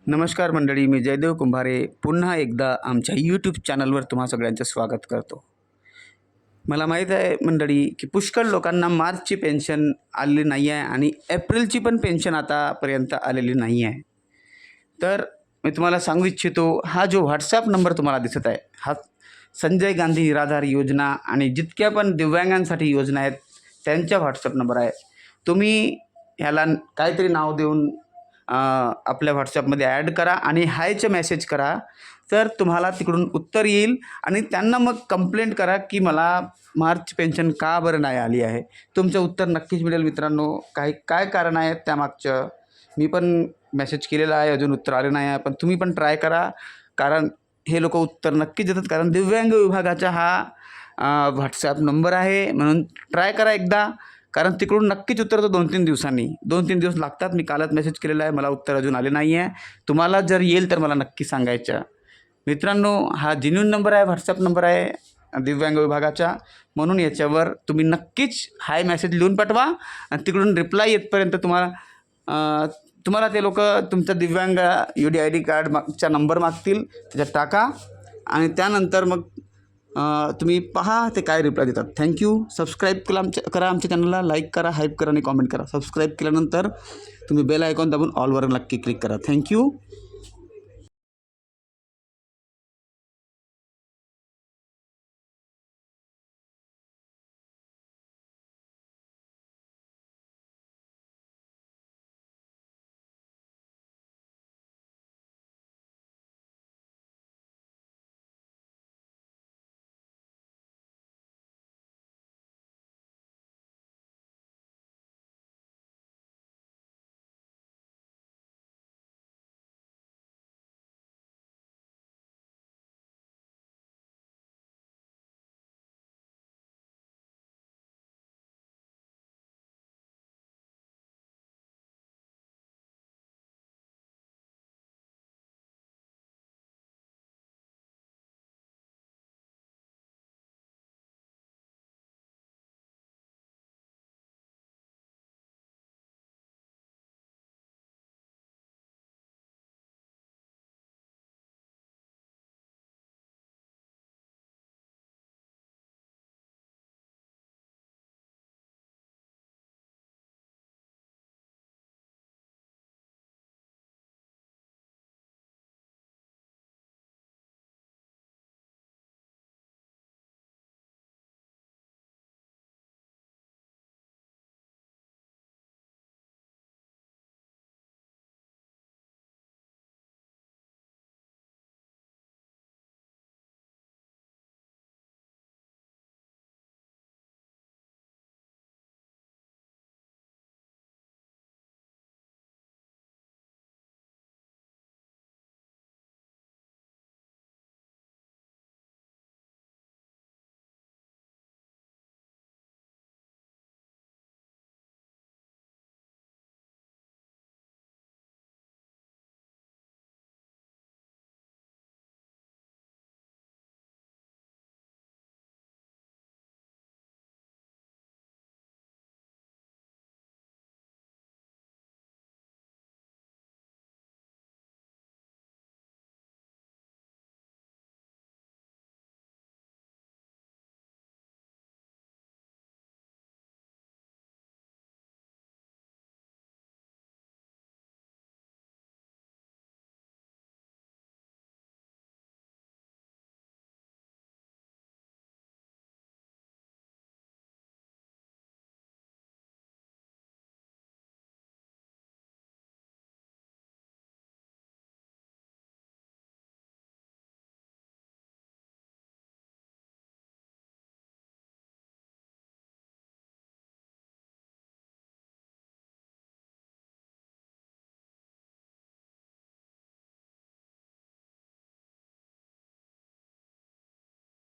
नमस्कार मंडळी, मी जयदेव कुंभारे पुन्हा एकदा आमच्या यूट्यूब चॅनलवर तुम्हा सगळ्यांचं स्वागत करतो. मला माहीत आहे मंडळी की पुष्कळ लोकांना मार्चची पेन्शन आलेली नाही आहे आणि एप्रिलची पण पेन्शन आतापर्यंत आलेली नाही आहे. तर मी तुम्हाला सांगू इच्छितो, हा जो व्हॉट्सॲप नंबर तुम्हाला दिसत आहे, हा संजय गांधी निराधार योजना आणि जितक्या पण दिव्यांगांसाठी योजना आहेत त्यांच्या व्हॉट्सॲप नंबर आहे. तुम्ही ह्याला काहीतरी नाव देऊन आपल्या व्हॉट्सॲपमध्ये ॲड करा आणि हायचं मेसेज करा, तर तुम्हाला तिकडून उत्तर येईल आणि त्यांना मग कंप्लेंट करा की मला मार्च पेन्शन का बरं नाही आली आहे. तुमचं उत्तर नक्कीच मिळेल मित्रांनो. काय कारण आहे त्यामागचं मी पण मेसेज केलेला आहे, अजून उत्तर आले नाही आहे, पण तुम्ही पण ट्राय करा, कारण हे लोक उत्तर नक्कीच देतात. कारण दिव्यांग विभागाचा हा व्हॉट्सॲप नंबर आहे, म्हणून ट्राय करा एकदा, कारण तिकडून नक्कीच उत्तर येतं 2-3 दिवसांनी. 2-3 दिवस लागतात. मी कालच मेसेज केलेला आहे, मला उत्तर अजून आले नाही आहे. तुम्हाला जर येईल तर मला नक्की सांगायचं. मित्रांनो, हा जेन्युइन नंबर आहे, व्हॉट्सॲप नंबर आहे दिव्यांग विभागाचा, म्हणून याच्यावर तुम्ही नक्कीच हाय मेसेज लिहून पाठवा आणि तिकडून रिप्लाय येतपर्यंत तुम्हाला ते लोक तुमचा दिव्यांग UDID कार्ड मागचा नंबर मागतील, त्याच्यात टाका आणि त्यानंतर मग तुम्ही पहा ते काय रिप्लाय देतात. थँक्यू. सबस्क्राईब करा आमच्या चॅनलला, लाईक करा, हाईप करा आणि कॉमेंट करा. सबस्क्राईब केल्यानंतर तुम्ही बेल आयकॉन दाबून ऑलवर नक्की क्लिक करा. थँक्यू.